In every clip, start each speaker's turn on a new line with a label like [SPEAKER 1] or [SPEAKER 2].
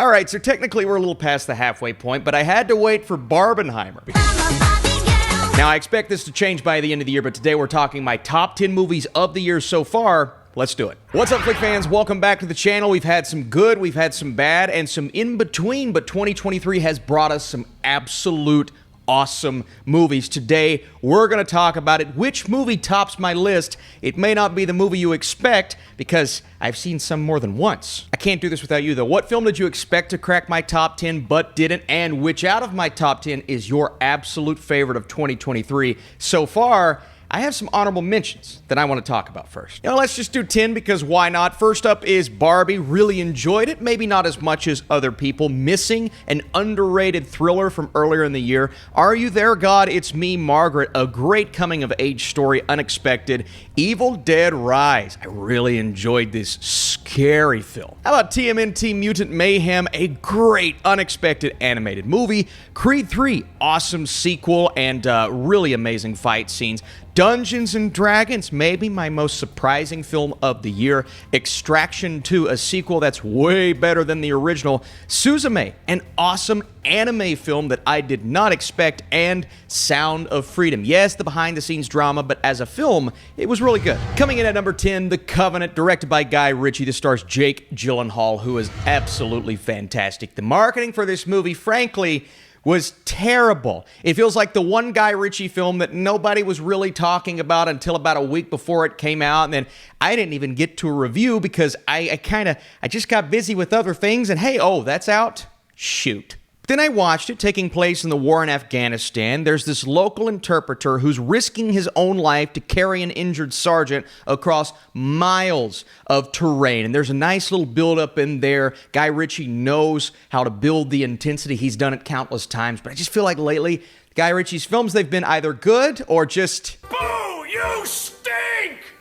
[SPEAKER 1] All right, so technically we're a little past the halfway point, but I had to wait for Barbenheimer. Now, I expect this to change by the end of the year, but today we're talking my top 10 movies of the year so far. Let's do it. What's up, Flick fans? Welcome back to the channel. We've had some good, we've had some bad, and some in between, but 2023 has brought us some absolute awesome movies. Today, we're going to talk about it. Which movie tops my list? It may not be the movie you expect because I've seen some more than once. I can't do this without you, though. What film did you expect to crack my top 10 but didn't? And which out of my top 10 is your absolute favorite of 2023 so far? I have some honorable mentions that I want to talk about first. Let's just do 10 because why not? First up is Barbie. Really enjoyed it. Maybe not as much as other people. Missing, an underrated thriller from earlier in the year. Are You There, God? It's Me, Margaret. A great coming-of-age story, unexpected. Evil Dead Rise. I really enjoyed this scary film. How about TMNT Mutant Mayhem? A great, unexpected animated movie. Creed 3, awesome sequel and really amazing fight scenes. Dungeons & Dragons, maybe my most surprising film of the year. Extraction 2, a sequel that's way better than the original. Suzume, an awesome anime film that I did not expect. And Sound of Freedom. Yes, the behind-the-scenes drama, but as a film, it was really good. Coming in at number 10, The Covenant, directed by Guy Ritchie. This stars Jake Gyllenhaal, who is absolutely fantastic. The marketing for this movie, frankly, was terrible. It feels like the one Guy Ritchie film that nobody was really talking about until about a week before it came out, and then I didn't even get to a review because I just got busy with other things, and hey, oh, that's out? Shoot. Then I watched it, taking place in the war in Afghanistan. There's this local interpreter who's risking his own life to carry an injured sergeant across miles of terrain. And there's a nice little build-up in there. Guy Ritchie knows how to build the intensity. He's done it countless times. But I just feel like lately, Guy Ritchie's films, they've been either good or just... Boo! You stink!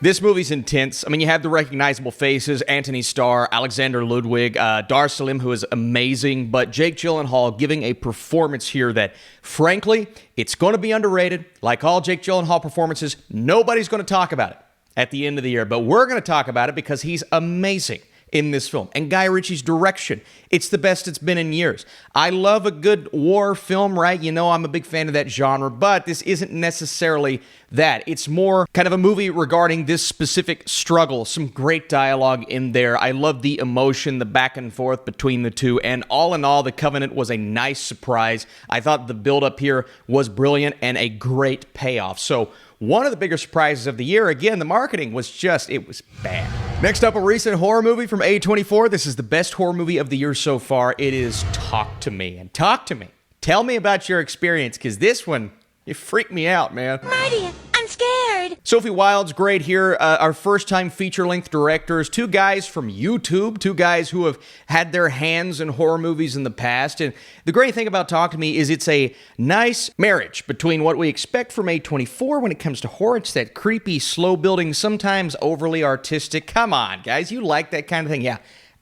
[SPEAKER 1] This movie's intense. I mean, you have the recognizable faces, Anthony Starr, Alexander Ludwig, Dar Salim, who is amazing, but Jake Gyllenhaal giving a performance here that, frankly, it's going to be underrated. Like all Jake Gyllenhaal performances, nobody's going to talk about it at the end of the year, but we're going to talk about it because he's amazing in this film. And Guy Ritchie's direction, it's the best it's been in years. I love a good war film, right? You know I'm a big fan of that genre, but this isn't necessarily that. It's more kind of a movie regarding this specific struggle. Some great dialogue in there. I love the emotion, the back and forth between the two, and all in all, The Covenant was a nice surprise. I thought the build-up here was brilliant and a great payoff. So one of the bigger surprises of the year, again, the marketing was just, it was bad. Next up, a recent horror movie from A24. This is the best horror movie of the year so far. It is Talk to Me. And talk to me. Tell me about your experience, because this one, it freaked me out, man.
[SPEAKER 2] Marty, I'm scared.
[SPEAKER 1] Sophie Wilde's great here. Our first-time feature-length directors. Two guys from YouTube. Two guys who have had their hands in horror movies in the past. And the great thing about Talk to Me is it's a nice marriage between what we expect from A24 when it comes to horror. It's that creepy, slow-building, sometimes overly artistic. Come on, guys. You like that kind of thing? Yeah.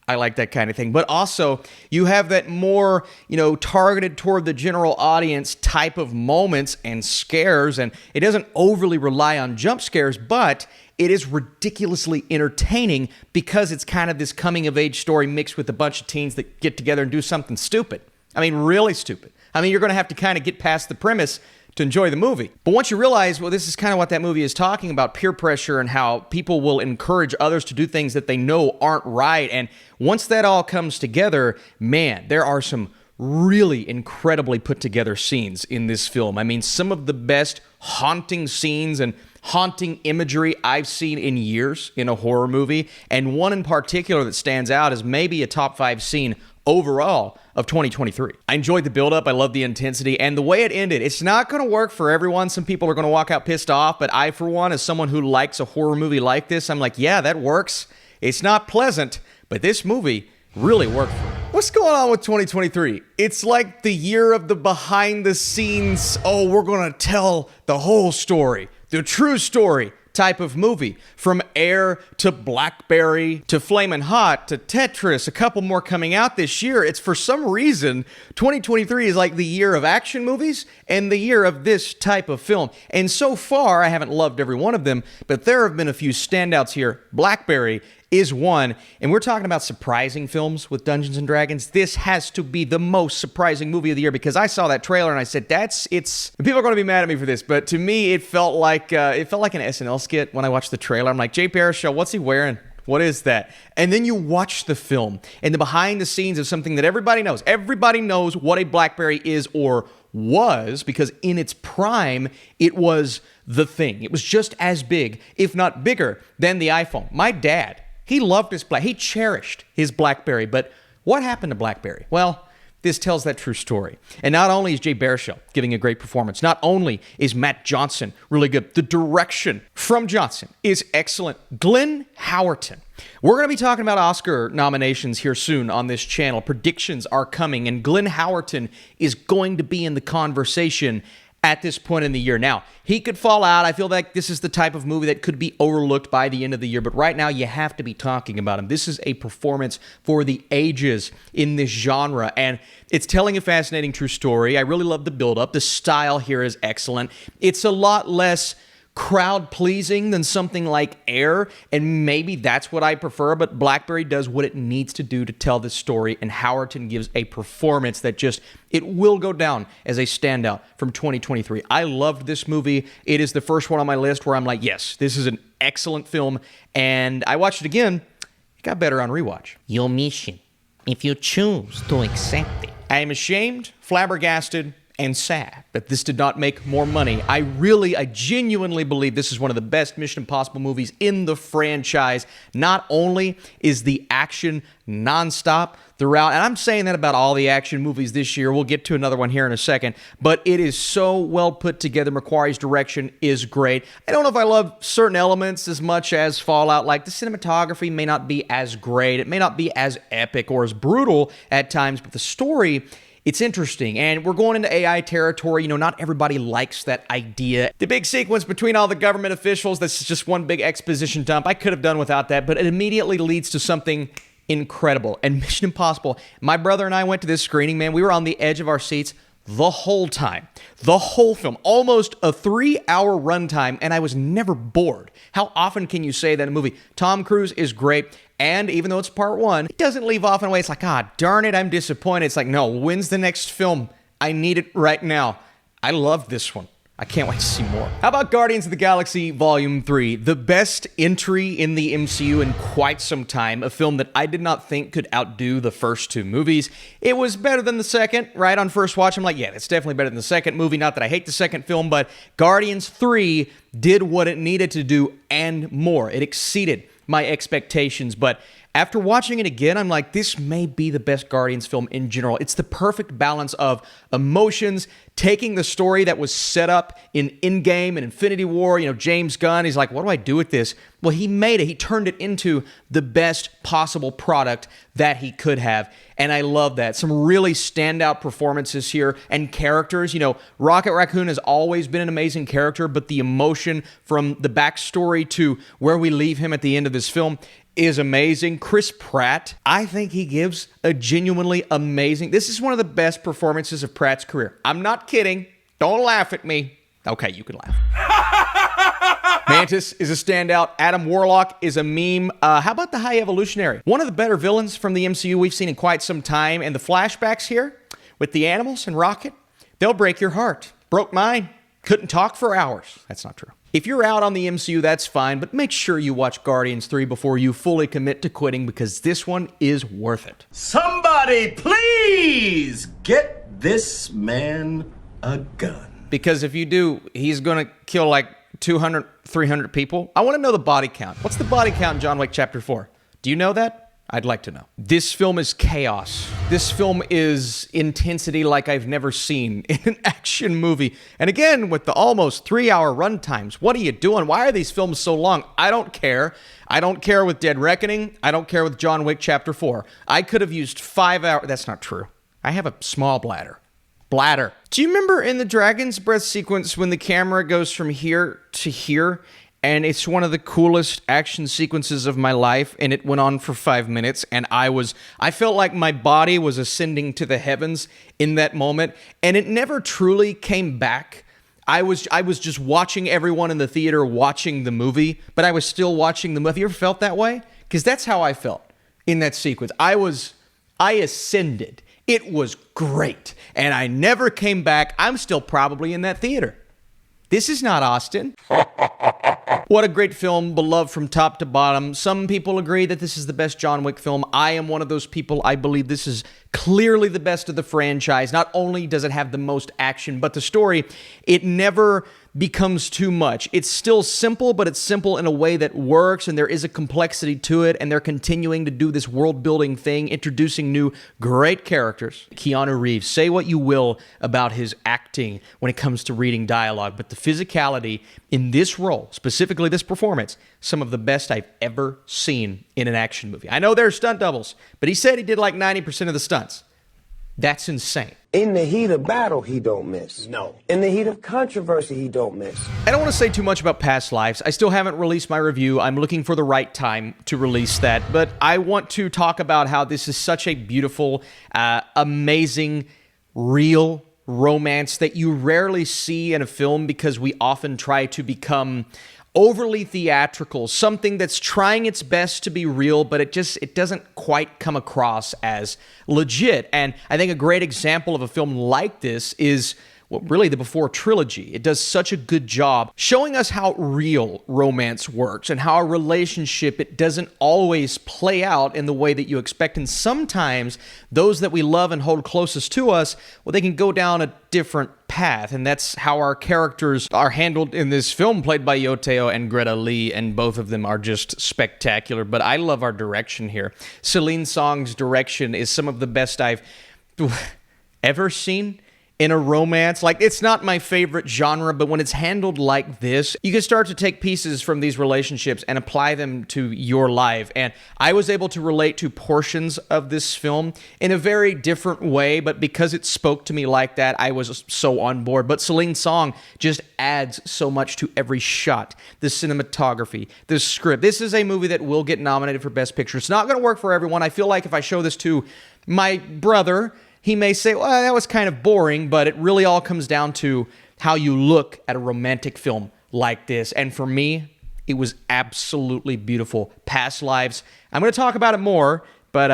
[SPEAKER 1] I like that kind of thing. But also, you have that more, targeted toward the general audience type of moments and scares, and it doesn't overly rely on jump scares, but it is ridiculously entertaining because it's kind of this coming-of-age story mixed with a bunch of teens that get together and do something stupid. I mean, really stupid. I mean, you're going to have to kind of get past the premise to enjoy the movie. But once you realize, well, this is kind of what that movie is talking about, peer pressure and how people will encourage others to do things that they know aren't right. And once that all comes together, man, there are some really incredibly put together scenes in this film. I mean, some of the best haunting scenes and haunting imagery I've seen in years in a horror movie. And one in particular that stands out is maybe a top 5 scene overall of 2023. I enjoyed the build-up. I love the intensity and the way it ended. It's not going to work for everyone. Some people are going to walk out pissed off, but I, for one, as someone who likes a horror movie like this, I'm like, yeah, that works. It's not pleasant, but this movie really worked for me. What's going on with 2023? It's like the year of the behind-the-scenes, we're going to tell the whole story, the true story type of movie. From Air to Blackberry to Flamin' Hot to Tetris, a couple more coming out this year. It's for some reason, 2023 is like the year of action movies and the year of this type of film. And so far, I haven't loved every one of them, but there have been a few standouts here. Blackberry is one. And we're talking about surprising films with Dungeons and Dragons. This has to be the most surprising movie of the year because I saw that trailer and I said, it's. People are going to be mad at me for this, but to me, it felt like an SNL skit when I watched the trailer. I'm like, Jay Baruchel, what's he wearing? What is that? And then you watch the film and the behind the scenes of something that everybody knows. Everybody knows what a BlackBerry is or was, because in its prime, it was the thing. It was just as big, if not bigger, than the iPhone. My dad, he loved he cherished his BlackBerry, but what happened to BlackBerry? Well, this tells that true story. And not only is Jay Baruchel giving a great performance, not only is Matt Johnson really good, the direction from Johnson is excellent. Glenn Howerton. We're going to be talking about Oscar nominations here soon on this channel. Predictions are coming, and Glenn Howerton is going to be in the conversation at this point in the year. Now, he could fall out. I feel like this is the type of movie that could be overlooked by the end of the year, but right now you have to be talking about him. This is a performance for the ages in this genre, and it's telling a fascinating true story. I really love the build-up. The style here is excellent. It's a lot less crowd-pleasing than something like Air, and maybe that's what I prefer, but BlackBerry does what it needs to do to tell this story, and Howerton gives a performance that it will go down as a standout from 2023. I loved this movie. It is the first one on my list where I'm like, yes, this is an excellent film, and I watched it again. It got better on rewatch.
[SPEAKER 2] Your mission, if you choose to accept it.
[SPEAKER 1] I am ashamed, flabbergasted, and sad that this did not make more money. I genuinely believe this is one of the best Mission Impossible movies in the franchise. Not only is the action nonstop throughout, and I'm saying that about all the action movies this year. We'll get to another one here in a second, but it is so well put together. McQuarrie's direction is great. I don't know if I love certain elements as much as Fallout. Like, the cinematography may not be as great. It may not be as epic or as brutal at times, but the story, it's interesting, and we're going into AI territory. Not everybody likes that idea. The big sequence between all the government officials, that's just one big exposition dump. I could have done without that, but it immediately leads to something incredible. And Mission Impossible, my brother and I went to this screening, man. We were on the edge of our seats the whole time. The whole film. Almost a 3-hour runtime, and I was never bored. How often can you say that in a movie? Tom Cruise is great. And even though it's part one, it doesn't leave off in a way it's like, darn it, I'm disappointed. It's like, no, when's the next film? I need it right now. I love this one. I can't wait to see more. How about Guardians of the Galaxy Volume 3? The best entry in the MCU in quite some time. A film that I did not think could outdo the first two movies. It was better than the second, right? On first watch, I'm like, yeah, it's definitely better than the second movie. Not that I hate the second film, but Guardians 3 did what it needed to do and more. It exceeded my expectations, but after watching it again, I'm like, this may be the best Guardians film in general. It's the perfect balance of emotions, taking the story that was set up in Endgame and Infinity War. James Gunn, he's like, what do I do with this? Well, he made it. He turned it into the best possible product that he could have, and I love that. Some really standout performances here and characters. Rocket Raccoon has always been an amazing character, but the emotion from the backstory to where we leave him at the end of this film is amazing. Chris Pratt, I think he gives a genuinely amazing. This is one of the best performances of Pratt's career. I'm not kidding. Don't laugh at me. Okay, you can laugh. Mantis is a standout. Adam Warlock is a meme. How about the High Evolutionary? One of the better villains from the MCU we've seen in quite some time. And the flashbacks here with the animals and Rocket, they'll break your heart. Broke mine. Couldn't talk for hours. That's not true. If you're out on the MCU, that's fine, but make sure you watch Guardians 3 before you fully commit to quitting, because this one is worth it.
[SPEAKER 3] Somebody please get this man a gun.
[SPEAKER 1] Because if you do, he's going to kill like 200, 300 people. I want to know the body count. What's the body count in John Wick Chapter 4? Do you know that? I'd like to know. This film is chaos. This film is intensity like I've never seen in an action movie. And again, with the almost 3-hour run times, what are you doing? Why are these films so long? I don't care. I don't care with Dead Reckoning. I don't care with John Wick Chapter 4. I could have used 5 hours. That's not true. I have a small bladder. Do you remember in the Dragon's Breath sequence when the camera goes from here to here? And it's one of the coolest action sequences of my life, and it went on for 5 minutes, and I felt like my body was ascending to the heavens in that moment, and it never truly came back. I was just watching everyone in the theater watching the movie, but I was still watching the movie. Have you ever felt that way? Because that's how I felt in that sequence. I ascended. It was great. And I never came back. I'm still probably in that theater. This is not Austin. What a great film, beloved from top to bottom. Some people agree that this is the best John Wick film. I am one of those people. I believe this is clearly the best of the franchise. Not only does it have the most action, but the story, it never becomes too much. It's still simple, but it's simple in a way that works, and there is a complexity to it, and they're continuing to do this world-building thing, introducing new great characters. Keanu Reeves, say what you will about his acting when it comes to reading dialogue, but the physicality in this role, specifically this performance, some of the best I've ever seen in an action movie. I know there are stunt doubles, but he said he did like 90% of the stunts. That's insane.
[SPEAKER 4] In the heat of battle, he don't miss. No. In the heat of controversy, he don't miss.
[SPEAKER 1] I don't want to say too much about Past Lives. I still haven't released my review. I'm looking for the right time to release that. But I want to talk about how this is such a beautiful, amazing, real romance that you rarely see in a film because we often try to become overly theatrical, something that's trying its best to be real, but it doesn't quite come across as legit. And I think a great example of a film like this is really the Before trilogy. It does such a good job showing us how real romance works and how a relationship, it doesn't always play out in the way that you expect. And sometimes those that we love and hold closest to us, well, they can go down a different path. And that's how our characters are handled in this film, played by Yoteo and Greta Lee, and both of them are just spectacular. But I love our direction here. Celine Song's direction is some of the best I've ever seen in a romance. Like, it's not my favorite genre, but when it's handled like this, you can start to take pieces from these relationships and apply them to your life. And I was able to relate to portions of this film in a very different way, but because it spoke to me like that, I was so on board. But Celine Song just adds so much to every shot. The cinematography, the script. This is a movie that will get nominated for Best Picture. It's not going to work for everyone. I feel like if I show this to my brother, he may say, well, that was kind of boring, but it really all comes down to how you look at a romantic film like this. And for me, it was absolutely beautiful. Past Lives, I'm going to talk about it more, but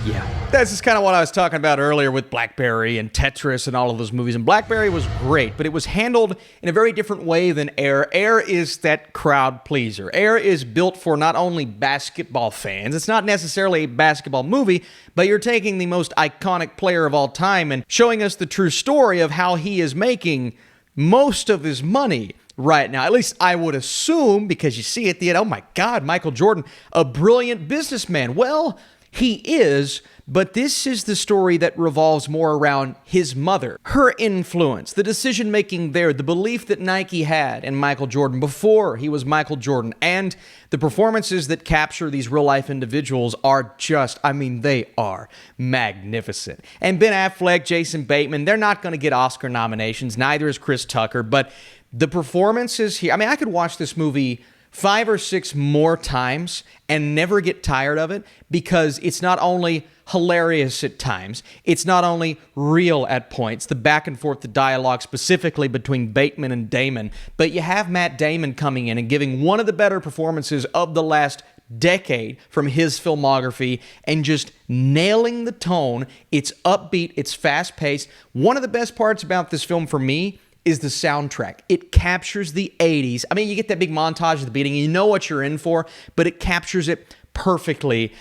[SPEAKER 1] yeah. This is kind of what I was talking about earlier with Blackberry and Tetris and all of those movies. And Blackberry was great, but it was handled in a very different way than Air. Air is that crowd pleaser. Air is built for not only basketball fans. It's not necessarily a basketball movie, but you're taking the most iconic player of all time and showing us the true story of how he is making most of his money right now. At least I would assume, because you see at the end, oh my God, Michael Jordan, a brilliant businessman. Well, he is, but this is the story that revolves more around his mother, her influence, the decision-making there, the belief that Nike had in Michael Jordan before he was Michael Jordan, and the performances that capture these real-life individuals are just, I mean, they are magnificent. And Ben Affleck, Jason Bateman, they're not going to get Oscar nominations, neither is Chris Tucker, but the performances here, I mean, I could watch this movie 5 or 6 more times and never get tired of it, because it's not only hilarious at times, it's not only real at points, the back and forth, the dialogue specifically between Bateman and Damon, but you have Matt Damon coming in and giving one of the better performances of the last decade from his filmography and just nailing the tone. It's upbeat, it's fast-paced. One of the best parts about this film for me is the soundtrack. It captures the 80s. I mean, you get that big montage at the beginning, you know what you're in for, but it captures it perfectly.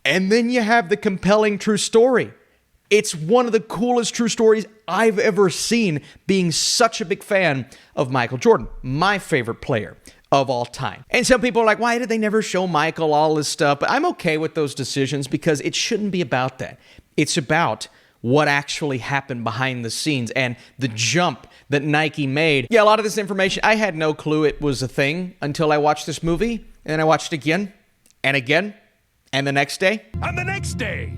[SPEAKER 1] And then you have the compelling true story. It's one of the coolest true stories I've ever seen, being such a big fan of Michael Jordan, my favorite player of all time. And some people are like, why did they never show Michael all this stuff? But I'm okay with those decisions because it shouldn't be about that. It's about what actually happened behind the scenes and the jump that Nike made. Yeah, a lot of this information, I had no clue it was a thing until I watched this movie, and then I watched it again, and again, and the next day.
[SPEAKER 5] And the next day,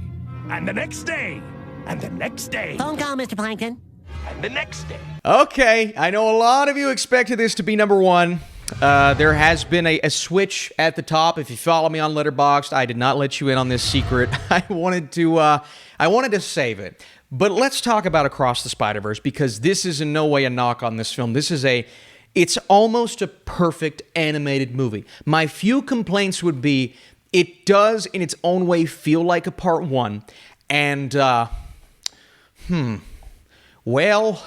[SPEAKER 5] and the next day, and the next day.
[SPEAKER 2] Phone call, Mr. Plankton.
[SPEAKER 5] And the next day.
[SPEAKER 1] Okay, I know a lot of you expected this to be number one. There has been a switch at the top. If you follow me on Letterboxd, I did not let you in on this secret. I wanted to save it. But let's talk about Across the Spiderverse, because this is in no way a knock on this film. It's almost a perfect animated movie. My few complaints would be It does, in its own way, feel like a part one. And, well,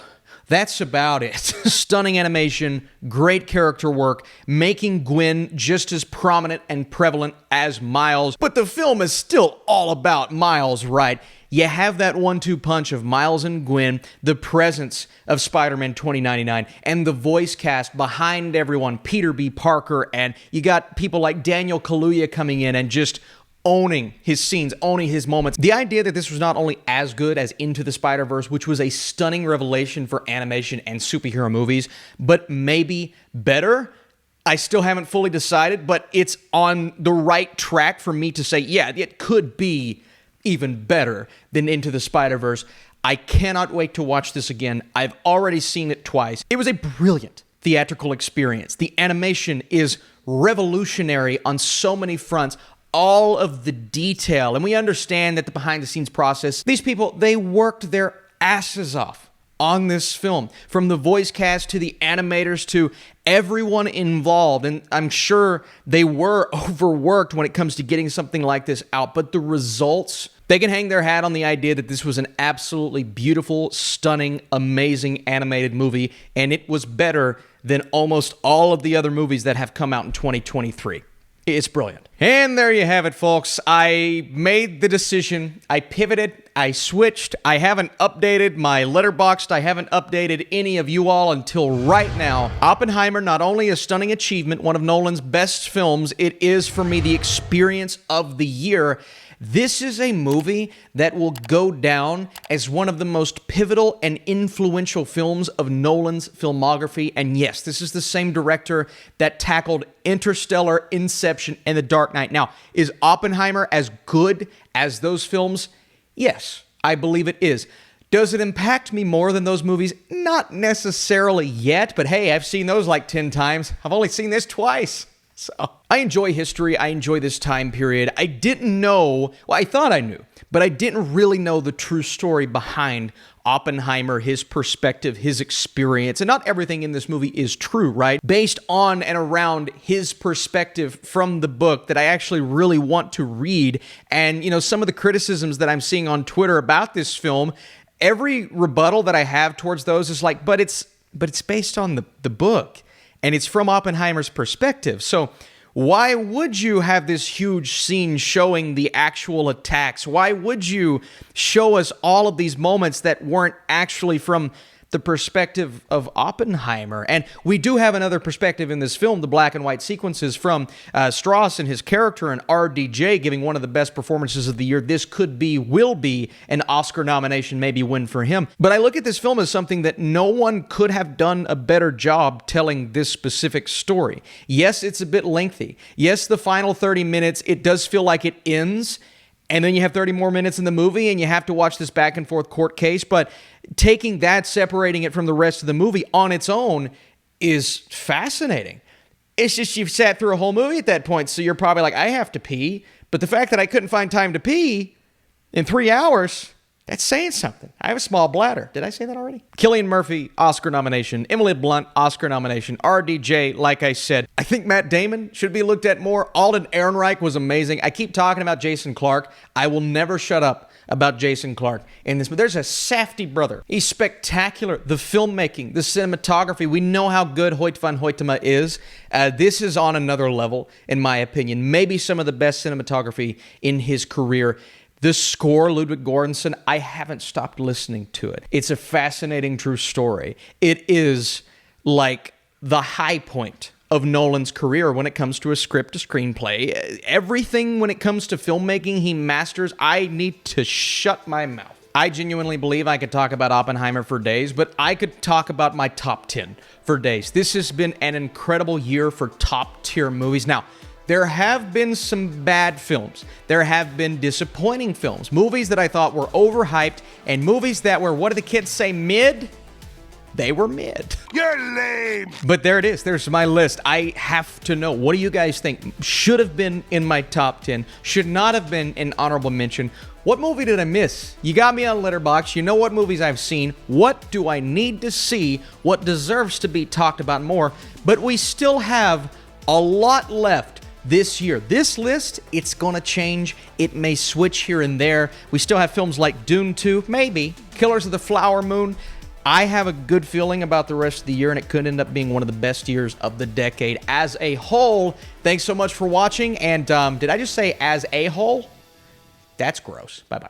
[SPEAKER 1] that's about it. Stunning animation, great character work, making Gwen just as prominent and prevalent as Miles. But the film is still all about Miles, right? You have that 1-2 punch of Miles and Gwen, the presence of Spider-Man 2099, and the voice cast behind everyone, Peter B. Parker, and you got people like Daniel Kaluuya coming in and just owning his scenes, owning his moments. The idea that this was not only as good as Into the Spider-Verse, which was a stunning revelation for animation and superhero movies, but maybe better, I still haven't fully decided, but it's on the right track for me to say, yeah, it could be even better than Into the Spider-Verse. I cannot wait to watch this again. I've already seen it twice. It was a brilliant theatrical experience. The animation is revolutionary on so many fronts. All of the detail, and we understand that the behind-the-scenes process, these people, they worked their asses off on this film, from the voice cast to the animators to everyone involved, and I'm sure they were overworked when it comes to getting something like this out, but the results, they can hang their hat on the idea that this was an absolutely beautiful, stunning, amazing animated movie, and it was better than almost all of the other movies that have come out in 2023. It's brilliant. And there you have it, folks. I made the decision. I pivoted. I switched. I haven't updated my Letterboxd. I haven't updated any of you all until right now. Oppenheimer, not only a stunning achievement, one of Nolan's best films, it is, for me, the experience of the year. This is a movie that will go down as one of the most pivotal and influential films of Nolan's filmography. And yes, this is the same director that tackled Interstellar, Inception, and The Dark Knight. Now, is Oppenheimer as good as those films? Yes, I believe it is. Does it impact me more than those movies? Not necessarily yet, but hey, I've seen those like 10 times. I've only seen this twice. So I enjoy history. I enjoy this time period. I didn't know, well, I thought I knew, but I didn't really know the true story behind Oppenheimer, his perspective, his experience. And not everything in this movie is true, right? Based on and around his perspective from the book that I actually really want to read. And, you know, some of the criticisms that I'm seeing on Twitter about this film, every rebuttal that I have towards those is like, but it's based on the book. And it's from Oppenheimer's perspective. So why would you have this huge scene showing the actual attacks? Why would you show us all of these moments that weren't actually from the perspective of Oppenheimer? And we do have another perspective in this film, the black and white sequences from Strauss and his character, and RDJ giving one of the best performances of the year. This could be, will be, an Oscar nomination, maybe win for him. But I look at this film as something that no one could have done a better job telling this specific story. Yes, it's a bit lengthy. Yes, the final 30 minutes, it does feel like it ends, and then you have 30 more minutes in the movie, and you have to watch this back and forth court case. But taking that, separating it from the rest of the movie on its own is fascinating. It's just you've sat through a whole movie at that point, so you're probably like, I have to pee. But the fact that I couldn't find time to pee in 3 hours, that's saying something. I have a small bladder. Did I say that already? Cillian Murphy, Oscar nomination. Emily Blunt, Oscar nomination. RDJ, like I said. I think Matt Damon should be looked at more. Alden Ehrenreich was amazing. I keep talking about Jason Clarke. I will never shut up about Jason Clarke in this, but there's a Safdie brother. He's spectacular. The filmmaking, the cinematography, we know how good Hoyt van Hoytema is. This is on another level, in my opinion. Maybe some of the best cinematography in his career. The score, Ludwig Göransson, I haven't stopped listening to it. It's a fascinating true story. It is like the high point of Nolan's career when it comes to a script, a screenplay. Everything when it comes to filmmaking he masters. I need to shut my mouth. I genuinely believe I could talk about Oppenheimer for days, but I could talk about my top 10 for days. This has been an incredible year for top tier movies. Now, there have been some bad films. There have been disappointing films. Movies that I thought were overhyped, and movies that were, what do the kids say, mid? They were mid.
[SPEAKER 5] You're lame.
[SPEAKER 1] But there it is. There's my list. I have to know. What do you guys think? Should have been in my top 10. Should not have been an honorable mention. What movie did I miss? You got me on Letterboxd. You know what movies I've seen. What do I need to see? What deserves to be talked about more? But we still have a lot left this year. This list, it's going to change. It may switch here and there. We still have films like Dune 2, maybe, Killers of the Flower Moon. I have a good feeling about the rest of the year, and it could end up being one of the best years of the decade as a whole. Thanks so much for watching, and did I just say as a whole? That's gross. Bye-bye.